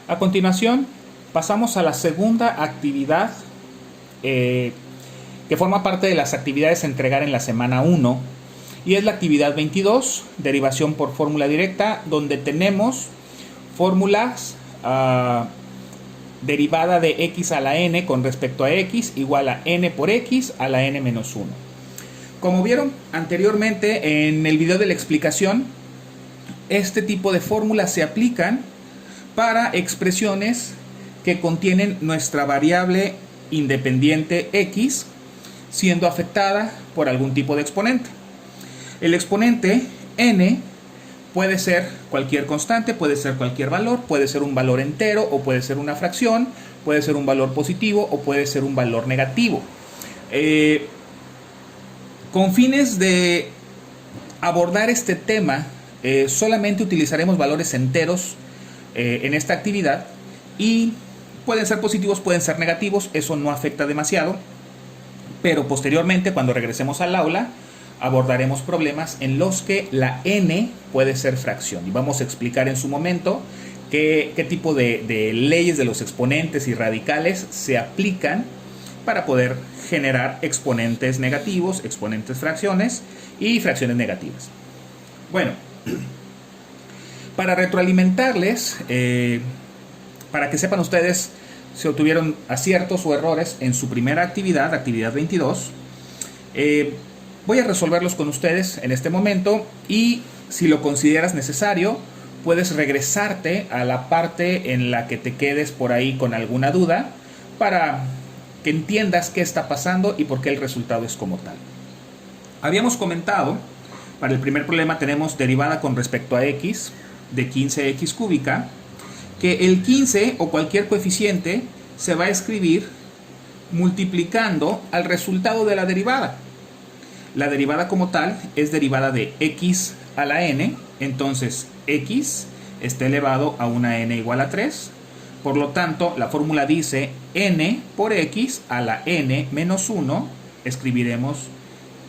A continuación, pasamos a la segunda actividad que forma parte de las actividades a entregar en la semana 1 y es la actividad 22, derivación por fórmula directa, donde tenemos fórmulas derivada de x a la n con respecto a x igual a n por x a la n menos 1. Como vieron anteriormente en el video de la explicación, este tipo de fórmulas se aplican para expresiones que contienen nuestra variable independiente x siendo afectada por algún tipo de exponente. El exponente n puede ser cualquier constante, puede ser cualquier valor, puede ser un valor entero o puede ser una fracción, puede ser un valor positivo o puede ser un valor negativo. Con fines de abordar este tema, solamente utilizaremos valores enteros en esta actividad y pueden ser positivos, pueden ser negativos, eso no afecta demasiado, pero posteriormente cuando regresemos al aula abordaremos problemas en los que la n puede ser fracción y vamos a explicar en su momento qué tipo de leyes de los exponentes y radicales se aplican para poder generar exponentes negativos, exponentes fracciones y fracciones negativas. Bueno, para retroalimentarles, para que sepan ustedes si obtuvieron aciertos o errores en su primera actividad, actividad 22, voy a resolverlos con ustedes en este momento y si lo consideras necesario, puedes regresarte a la parte en la que te quedes por ahí con alguna duda para que entiendas qué está pasando y por qué el resultado es como tal. Habíamos comentado, para el primer problema tenemos derivada con respecto a x de 15x cúbica, que el 15 o cualquier coeficiente se va a escribir multiplicando al resultado de la derivada. La derivada como tal es derivada de x a la n, entonces x está elevado a una n igual a 3. Por lo tanto, la fórmula dice n por x a la n menos 1, escribiremos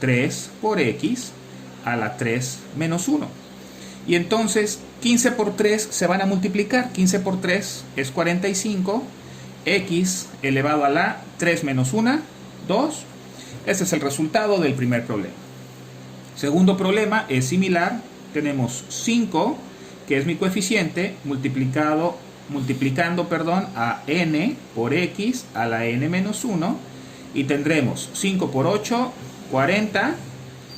3 por x a la 3 menos 1. Y entonces 15 por 3 se van a multiplicar, 15 por 3 es 45, x elevado a la 3 menos 1, 2. Este es el resultado del primer problema. Segundo problema es similar, tenemos 5, que es mi coeficiente, multiplicando a n por x a la n menos 1, y tendremos 5 por 8, 40,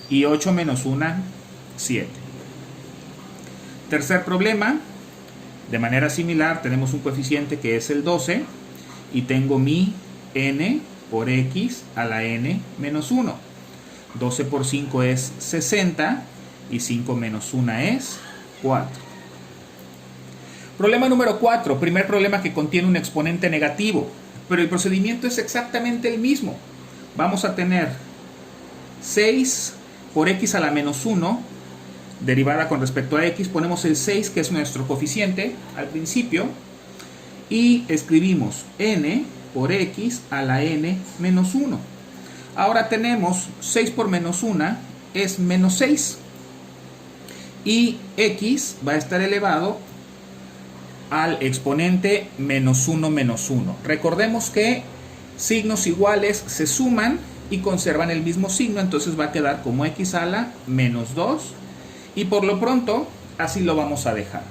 y 8 menos 1, 7. Tercer problema, de manera similar, tenemos un coeficiente que es el 12, y tengo mi n por x a la n menos 1. 12 por 5 es 60, y 5 menos 1 es 4. Problema número 4, primer problema que contiene un exponente negativo, pero el procedimiento es exactamente el mismo. Vamos a tener 6 por x a la menos 1, derivada con respecto a x, ponemos el 6 que es nuestro coeficiente al principio, y escribimos n por x a la n menos 1. Ahora tenemos 6 por menos 1 es menos 6, y x va a estar elevado al exponente menos 1 menos 1. Recordemos que signos iguales se suman y conservan el mismo signo, entonces va a quedar como x a la menos 2, y por lo pronto así lo vamos a dejar.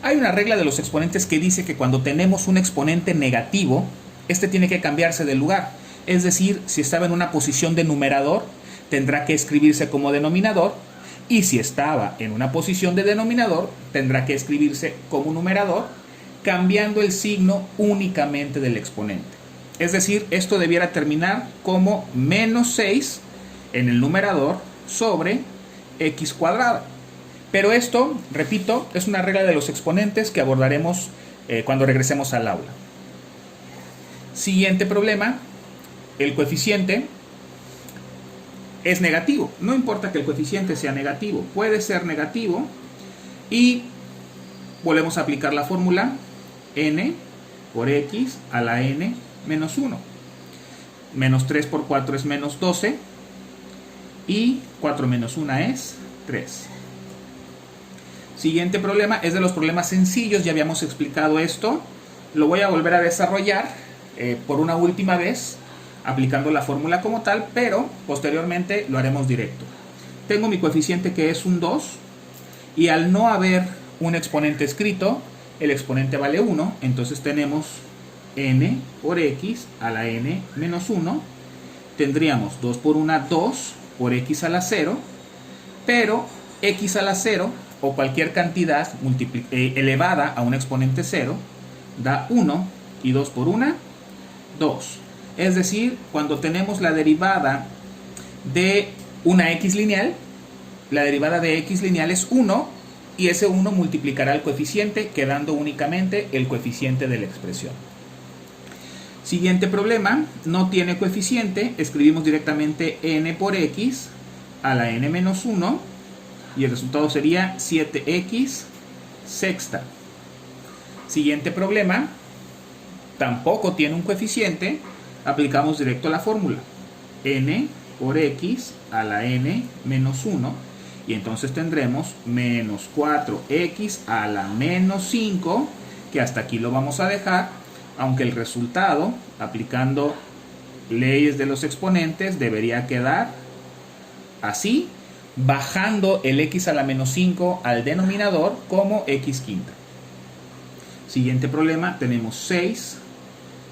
Hay una regla de los exponentes que dice que cuando tenemos un exponente negativo, este tiene que cambiarse de lugar, es decir, si estaba en una posición de numerador, tendrá que escribirse como denominador, y si estaba en una posición de denominador, tendrá que escribirse como numerador, cambiando el signo únicamente del exponente. Es decir, esto debiera terminar como menos 6 en el numerador sobre x cuadrada. Pero esto, repito, es una regla de los exponentes que abordaremos cuando regresemos al aula. Siguiente problema, el coeficiente es negativo. No importa que el coeficiente sea negativo, puede ser negativo, y volvemos a aplicar la fórmula n por x a la n menos 1. Menos 3 por 4 es menos 12, y 4 menos 1 es 3. Siguiente problema es de los problemas sencillos, ya habíamos explicado esto. Lo voy a volver a desarrollar por una última vez, aplicando la fórmula como tal, pero posteriormente lo haremos directo. Tengo mi coeficiente que es un 2, y al no haber un exponente escrito, el exponente vale 1, entonces tenemos n por x a la n menos 1, tendríamos 2 por 1, 2 por x a la 0, pero x a la 0 o cualquier cantidad elevada a un exponente 0 da 1, y 2 por 1, 2. Es decir, cuando tenemos la derivada de una x lineal, la derivada de x lineal es 1, y ese 1 multiplicará el coeficiente, quedando únicamente el coeficiente de la expresión. Siguiente problema, no tiene coeficiente, escribimos directamente n por x a la n menos 1, y el resultado sería 7x sexta. Siguiente problema, tampoco tiene un coeficiente, aplicamos directo la fórmula, n por x a la n menos 1, y entonces tendremos menos 4x a la menos 5, que hasta aquí lo vamos a dejar, aunque el resultado, aplicando leyes de los exponentes, debería quedar así, bajando el x a la menos 5 al denominador como x quinta. Siguiente problema, tenemos 6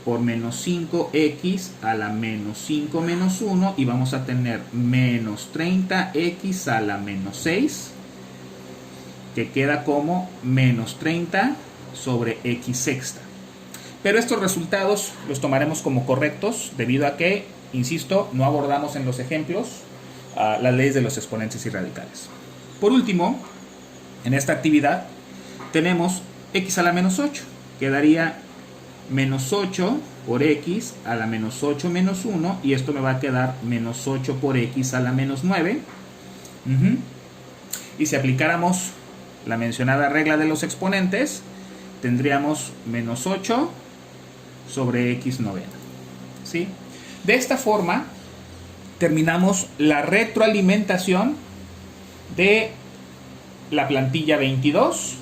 por menos 5x a la menos 5 menos 1, y vamos a tener menos 30x a la menos 6, que queda como menos 30 sobre x sexta. Pero estos resultados los tomaremos como correctos debido a que, insisto, no abordamos en los ejemplos las leyes de los exponentes y radicales. Por último, en esta actividad tenemos x a la menos 8, quedaría menos 8 por x a la menos 8 menos 1, y esto me va a quedar menos 8 por x a la menos 9. Y si aplicáramos la mencionada regla de los exponentes, tendríamos menos 8 sobre x novena. ¿Sí? De esta forma terminamos la retroalimentación de la plantilla 22,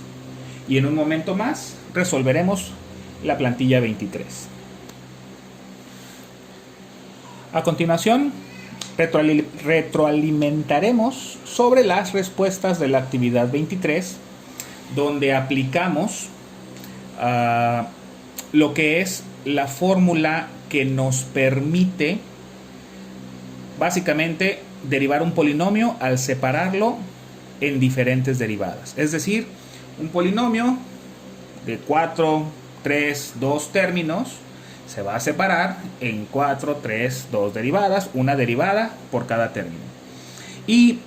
y en un momento más resolveremos la plantilla 23. A continuación, retroalimentaremos sobre las respuestas de la actividad 23, donde aplicamos lo que es la fórmula que nos permite básicamente derivar un polinomio al separarlo en diferentes derivadas. Es decir, un polinomio de 4, 3, 2 términos se va a separar en 4, 3, 2 derivadas, una derivada por cada término. Y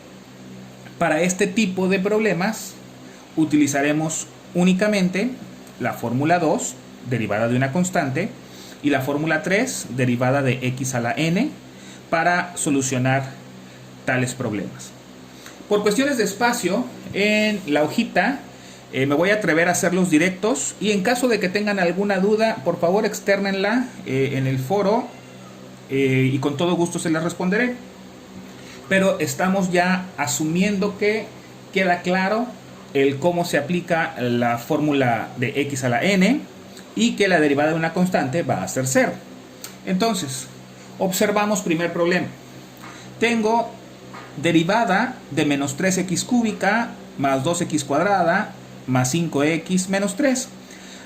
para este tipo de problemas utilizaremos únicamente la fórmula 2, derivada de una constante, y la fórmula 3, derivada de x a la n, para solucionar tales problemas. Por cuestiones de espacio, en la hojita me voy a atrever a hacerlos directos, y en caso de que tengan alguna duda, por favor externenla en el foro, y con todo gusto se las responderé. Pero estamos ya asumiendo que queda claro el cómo se aplica la fórmula de x a la n, y que la derivada de una constante va a ser 0. Entonces, observamos primer problema. Tengo derivada de menos 3x cúbica más 2x cuadrada más 5x menos 3.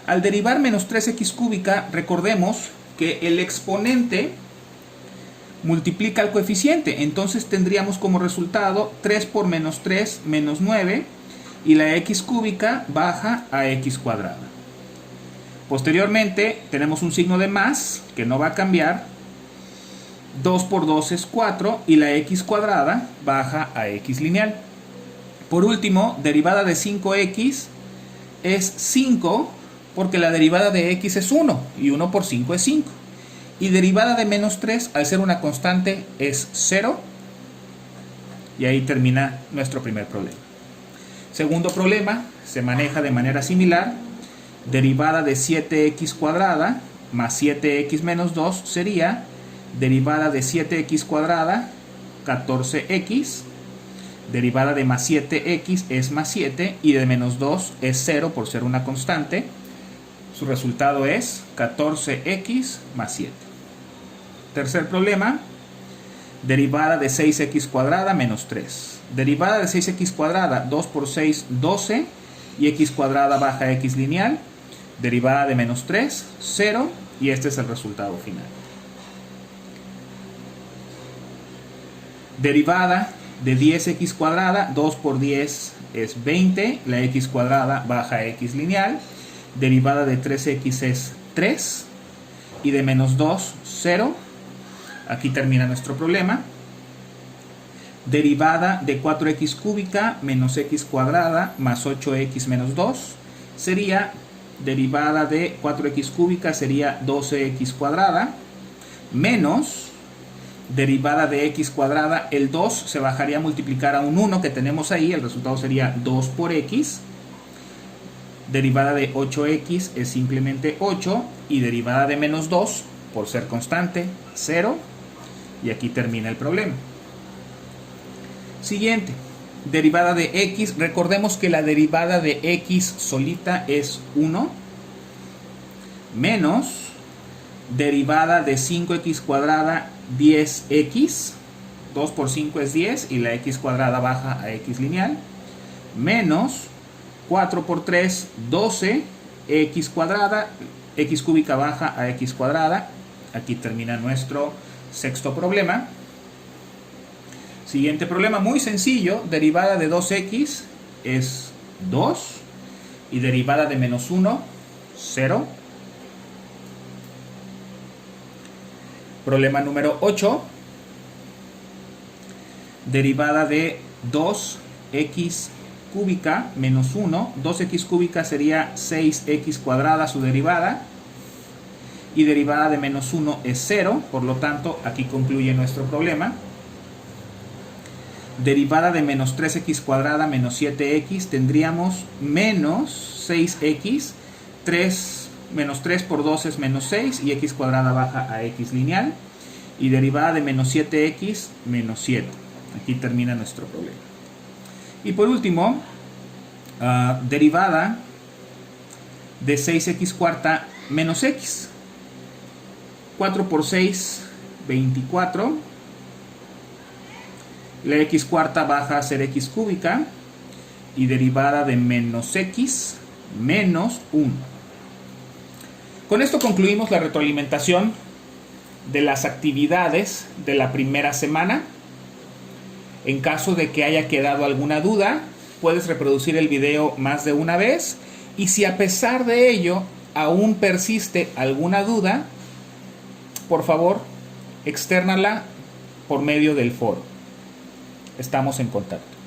Al derivar menos 3x cúbica, recordemos que el exponente multiplica el coeficiente. Entonces tendríamos como resultado 3 por menos 3 menos 9, y la x cúbica baja a x cuadrada. Posteriormente tenemos un signo de más que no va a cambiar. 2 por 2 es 4, y la x cuadrada baja a x lineal. Por último, derivada de 5x es 5, porque la derivada de x es 1, y 1 por 5 es 5. Y derivada de menos 3, al ser una constante, es 0. Y ahí termina nuestro primer problema. Segundo problema, se maneja de manera similar. Derivada de 7x cuadrada más 7x menos 2 sería derivada de 7x cuadrada, 14x, Derivada de más 7x es más 7 y de menos 2 es 0 por ser una constante. Su resultado es 14x más 7. Tercer problema. Derivada de 6x cuadrada menos 3. Derivada de 6x cuadrada, 2 por 6, 12. Y x cuadrada baja x lineal. Derivada de menos 3, 0. Y este es el resultado final. Derivada de 10x cuadrada, 2 por 10 es 20. La x cuadrada baja x lineal. Derivada de 3x es 3. Y de menos 2, 0. Aquí termina nuestro problema. Derivada de 4x cúbica menos x cuadrada más 8x menos 2 sería, derivada de 4x cúbica sería 12x cuadrada menos derivada de x cuadrada, el 2 se bajaría a multiplicar a un 1 que tenemos ahí, el resultado sería 2 por x. Derivada de 8x es simplemente 8 y derivada de menos 2, por ser constante, 0. Y aquí termina el problema. Siguiente, derivada de x. Recordemos que la derivada de x solita es 1 menos derivada de 5x cuadrada 10x. 2 por 5 es 10 y la x cuadrada baja a x lineal. Menos 4 por 3, 12 x cuadrada. X cúbica baja a x cuadrada. Aquí termina nuestro sexto problema. Siguiente problema, muy sencillo. Derivada de 2x es 2. Y derivada de menos 1, 0. Problema número 8. Derivada de 2x cúbica menos 1. 2x cúbica sería 6x cuadrada su derivada. Y derivada de menos 1 es 0, por lo tanto aquí concluye nuestro problema. Derivada de menos 3x cuadrada menos 7x, tendríamos menos 6x, menos 3 por 2 es menos 6 y x cuadrada baja a x lineal. Y derivada de menos 7x menos 7. Aquí termina nuestro problema. Y por último, derivada de 6x cuarta menos x. 4 por 6, 24. La x cuarta baja a ser x cúbica. Y derivada de menos x menos 1. Con esto concluimos la retroalimentación de las actividades de la primera semana. En caso de que haya quedado alguna duda, puedes reproducir el video más de una vez. Y si a pesar de ello aún persiste alguna duda, por favor, externala por medio del foro. Estamos en contacto.